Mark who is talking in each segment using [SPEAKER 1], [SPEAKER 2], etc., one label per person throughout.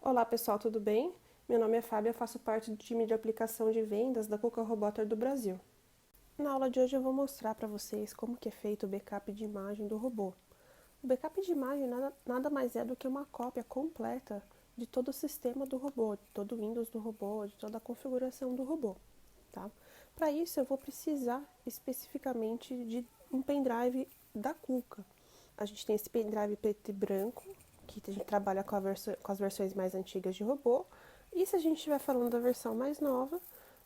[SPEAKER 1] Olá pessoal, tudo bem? Meu nome é Fábio, eu faço parte do time de aplicação de vendas da Kuka Roboter do Brasil. Na aula de hoje eu vou mostrar para vocês como que é feito o backup de imagem do robô. O backup de imagem nada mais é do que uma cópia completa de todo o sistema do robô, de todo o Windows do robô, de toda a configuração do robô. Tá? Para isso eu vou precisar especificamente de um pendrive da Kuka. A gente tem esse pendrive preto e branco, que a gente trabalha com as versões mais antigas de robô. E se a gente estiver falando da versão mais nova,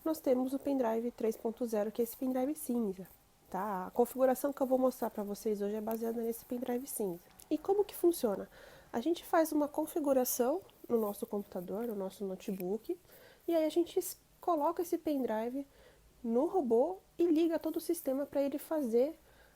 [SPEAKER 1] nós temos o pendrive 3.0, que é esse pendrive cinza. Tá? A configuração que eu vou mostrar para vocês hoje é baseada nesse pendrive cinza. E como que funciona? A gente faz uma configuração no nosso computador, no nosso notebook, e aí a gente coloca esse pendrive no robô e liga todo o sistema para ele fazer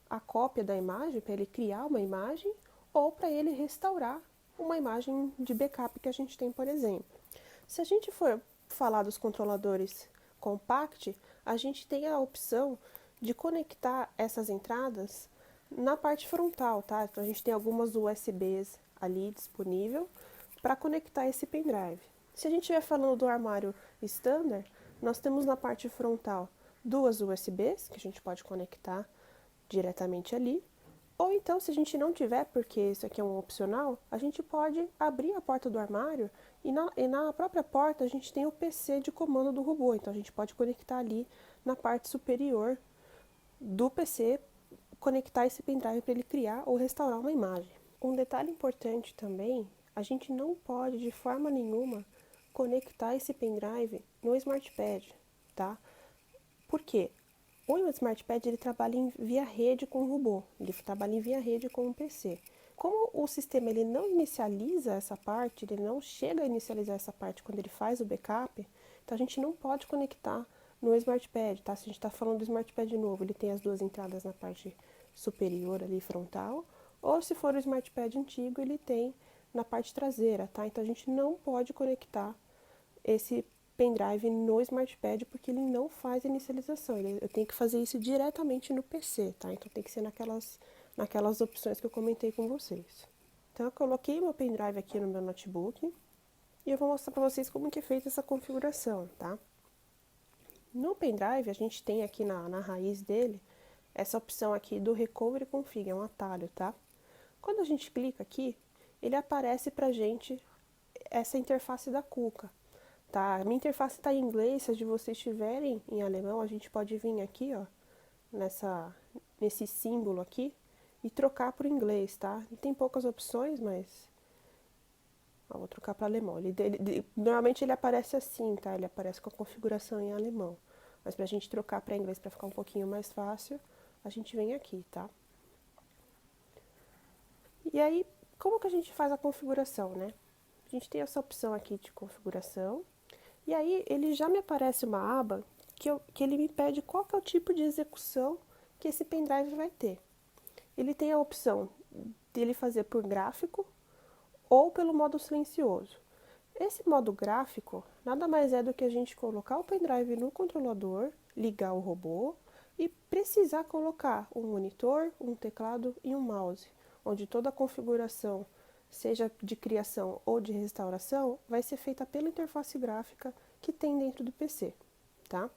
[SPEAKER 1] a cópia da imagem, para ele criar uma imagem ou para ele restaurar uma imagem de backup que a gente tem, por exemplo. Se a gente for falar dos controladores Compact, a gente tem a opção de conectar essas entradas na parte frontal, tá? Então a gente tem algumas USBs ali disponível para conectar esse pendrive. Se a gente estiver falando do armário standard, nós temos na parte frontal duas USBs que a gente pode conectar diretamente ali. Ou então, se a gente não tiver, porque isso aqui é um opcional, a gente pode abrir a porta do armário e na própria porta a gente tem o PC de comando do robô. Então a gente pode conectar ali na parte superior do PC, conectar esse pendrive para ele criar ou restaurar uma imagem. Um detalhe importante também, a gente não pode de forma nenhuma conectar esse pendrive no SmartPad, tá? Por quê? O SmartPad ele trabalha via rede com o robô, ele trabalha em via rede com o PC. Como o sistema ele não inicializa essa parte, ele não chega a inicializar essa parte quando ele faz o backup, então a gente não pode conectar no SmartPad, tá? Se a gente está falando do SmartPad novo, ele tem as duas entradas na parte superior ali, frontal, ou se for o SmartPad antigo, ele tem na parte traseira, tá? Então a gente não pode conectar esse pendrive no SmartPad porque ele não faz inicialização. Eu tenho que fazer isso diretamente no PC, tá? Então tem que ser naquelas opções que eu comentei com vocês. Então eu coloquei meu pendrive aqui no meu notebook e eu vou mostrar para vocês como que é feita essa configuração, tá? No pendrive a gente tem aqui na raiz dele essa opção aqui do Recovery Config, é um atalho, tá? Quando a gente clica aqui, ele aparece pra gente essa interface da Kuka. Tá? A minha interface está em inglês, se vocês estiverem em alemão, a gente pode vir aqui, ó, nesse símbolo aqui e trocar para o inglês, tá? E tem poucas opções, mas ó, vou trocar para alemão. Normalmente ele aparece assim, tá? Ele aparece com a configuração em alemão. Mas para a gente trocar para inglês para ficar um pouquinho mais fácil, a gente vem aqui, tá? E aí, como que a gente faz a configuração, né? A gente tem essa opção aqui de configuração. E aí ele já me aparece uma aba que ele me pede qual que é o tipo de execução que esse pendrive vai ter. Ele tem a opção dele fazer por gráfico ou pelo modo silencioso. Esse modo gráfico nada mais é do que a gente colocar o pendrive no controlador, ligar o robô e precisar colocar um monitor, um teclado e um mouse, onde toda a configuração, seja de criação ou de restauração, vai ser feita pela interface gráfica que tem dentro do PC, tá?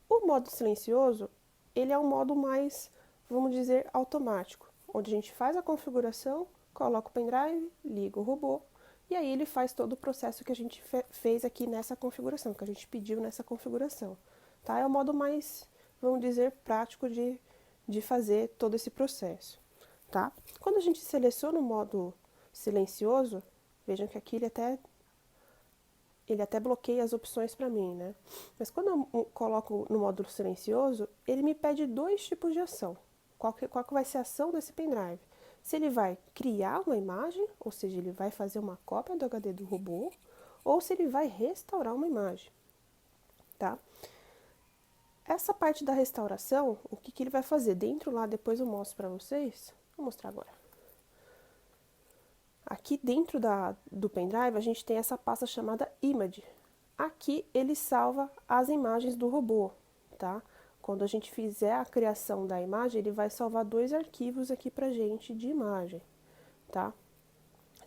[SPEAKER 1] O modo silencioso, ele é um modo mais, vamos dizer, automático, onde a gente faz a configuração, coloca o pendrive, liga o robô, e aí ele faz todo o processo que a gente fez aqui nessa configuração, que a gente pediu nessa configuração, tá? É o modo mais, vamos dizer, prático de fazer todo esse processo, tá? Quando a gente seleciona o modo silencioso, vejam que aqui ele até bloqueia as opções para mim, né? Mas quando eu coloco no módulo silencioso, ele me pede dois tipos de ação. Qual que vai ser a ação desse pendrive? Se ele vai criar uma imagem, ou seja, ele vai fazer uma cópia do HD do robô, ou se ele vai restaurar uma imagem, tá? Essa parte da restauração, o que ele vai fazer? Dentro lá, depois eu mostro para vocês. Vou mostrar agora. Aqui dentro do pendrive, a gente tem essa pasta chamada Image. Aqui ele salva as imagens do robô, tá? Quando a gente fizer a criação da imagem, ele vai salvar dois arquivos aqui pra gente de imagem, tá?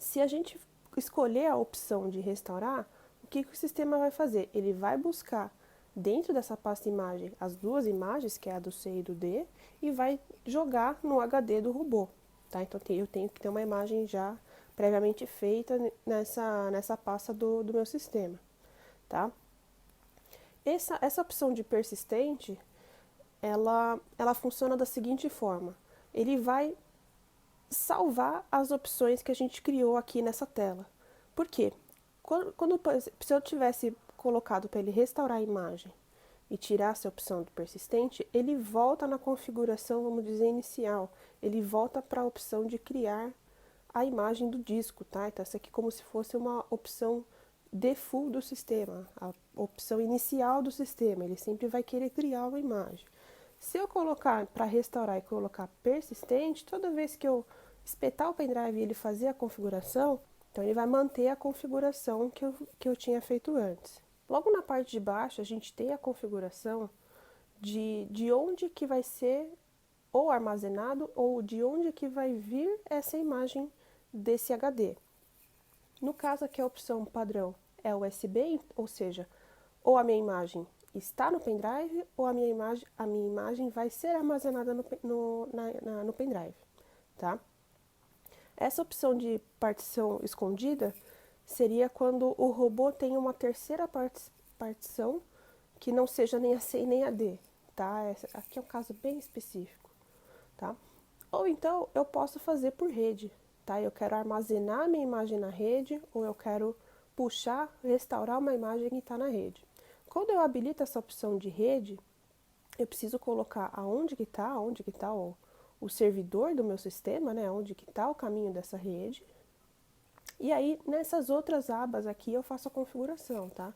[SPEAKER 1] Se a gente escolher a opção de restaurar, o que o sistema vai fazer? Ele vai buscar dentro dessa pasta imagem as duas imagens, que é a do C e do D, e vai jogar no HD do robô. Tá? Então eu tenho que ter uma imagem já previamente feita nessa pasta do meu sistema. Tá? Essa opção de persistente, ela funciona da seguinte forma. Ele vai salvar as opções que a gente criou aqui nessa tela. Por quê? Se eu tivesse colocado para ele restaurar a imagem e tirar essa opção do persistente, ele volta na configuração, vamos dizer, inicial. Ele volta para a opção de criar a imagem do disco, tá? Então, essa aqui é como se fosse uma opção default do sistema, a opção inicial do sistema. Ele sempre vai querer criar uma imagem. Se eu colocar para restaurar e colocar persistente, toda vez que eu espetar o pendrive e ele fazer a configuração, então ele vai manter a configuração que eu tinha feito antes. Logo na parte de baixo, a gente tem a configuração de onde que vai ser ou armazenado ou de onde que vai vir essa imagem desse HD. No caso aqui, a opção padrão é USB, ou seja, ou a minha imagem está no pendrive ou a minha imagem vai ser armazenada no pendrive, tá? Essa opção de partição escondida seria quando o robô tem uma terceira partição que não seja nem a C nem a D, tá? Aqui é um caso bem específico, tá? Ou então eu posso fazer por rede, tá? Eu quero armazenar a minha imagem na rede ou eu quero puxar, restaurar uma imagem que está na rede. Quando eu habilito essa opção de rede, eu preciso colocar onde que está o servidor do meu sistema, né? Onde que está o caminho dessa rede. E aí, nessas outras abas aqui, eu faço a configuração, tá?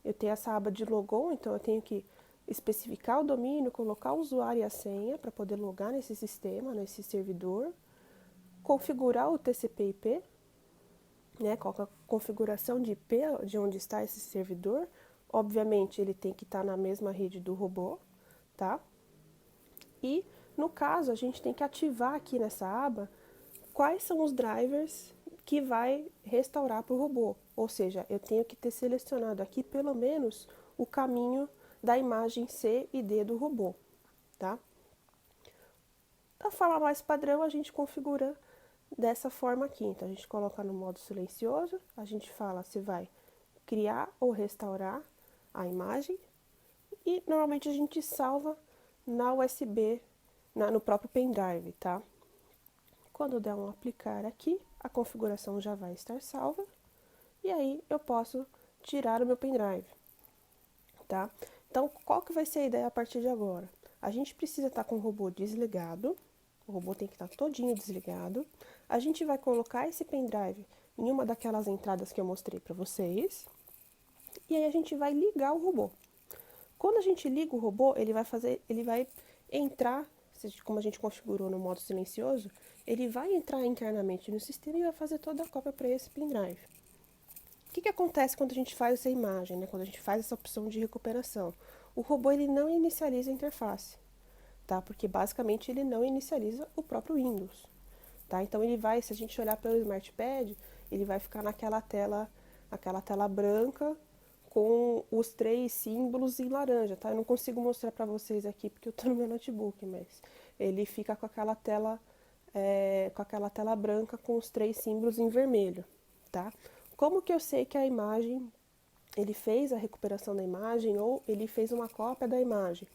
[SPEAKER 1] Eu tenho essa aba de logon, então eu tenho que especificar o domínio, colocar o usuário e a senha para poder logar nesse sistema, nesse servidor. Configurar o TCP/IP, né? Qual é a configuração de IP de onde está esse servidor. Obviamente, ele tem que estar na mesma rede do robô, tá? E, no caso, a gente tem que ativar aqui nessa aba quais são os drivers que vai restaurar para o robô. Ou seja, eu tenho que ter selecionado aqui pelo menos o caminho da imagem C e D do robô, tá? Da forma mais padrão, a gente configura dessa forma aqui. Então, a gente coloca no modo silencioso, a gente fala se vai criar ou restaurar a imagem e normalmente a gente salva na USB, no próprio pendrive, tá? Quando der um aplicar aqui, a configuração já vai estar salva e aí eu posso tirar o meu pendrive, tá? Então, qual que vai ser a ideia a partir de agora? A gente precisa estar com o robô desligado, o robô tem que estar todinho desligado. A gente vai colocar esse pendrive em uma daquelas entradas que eu mostrei para vocês e aí a gente vai ligar o robô. Quando a gente liga o robô, ele vai entrar, como a gente configurou no modo silencioso, ele vai entrar internamente no sistema e vai fazer toda a cópia para esse pendrive. O que acontece quando a gente faz essa imagem, né? Quando a gente faz essa opção de recuperação? O robô ele não inicializa a interface, tá? Porque basicamente ele não inicializa o próprio Windows, tá? Então ele vai, se a gente olhar pelo SmartPad, ele vai ficar naquela tela branca com os 3 símbolos em laranja, tá? Eu não consigo mostrar para vocês aqui porque eu tô no meu notebook, mas ele fica com aquela tela branca com os 3 símbolos em vermelho, tá? Como que eu sei que a imagem, ele fez a recuperação da imagem ou ele fez uma cópia da imagem?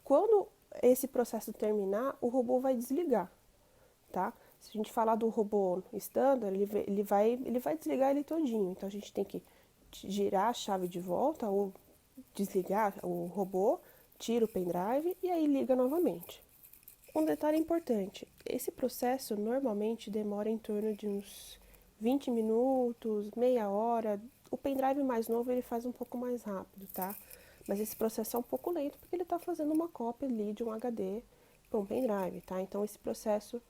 [SPEAKER 1] Quando esse processo terminar, o robô vai desligar, tá? Se a gente falar do robô standard, ele vai desligar ele todinho, então a gente tem que girar a chave de volta ou desligar o robô, tira o pendrive e aí liga novamente. Um detalhe importante, esse processo normalmente demora em torno de uns 20 minutos, meia hora. O pendrive mais novo ele faz um pouco mais rápido, tá? Mas esse processo é um pouco lento porque ele está fazendo uma cópia ali de um HD para um pendrive, tá? Então esse processo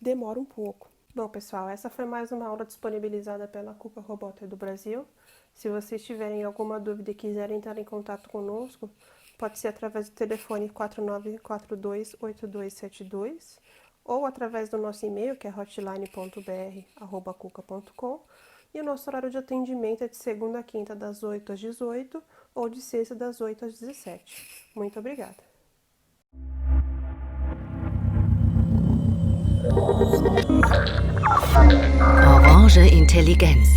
[SPEAKER 1] demora um pouco. Bom, pessoal, essa foi mais uma aula disponibilizada pela Cuca Roboter do Brasil. Se vocês tiverem alguma dúvida e quiserem entrar em contato conosco, pode ser através do telefone 4942-8272 ou através do nosso e-mail, que é hotline.br@cuca.com, e o nosso horário de atendimento é de segunda a quinta, das 8 às 18, ou de sexta, das 8 às 17. Muito obrigada.
[SPEAKER 2] Orange Intelligenz.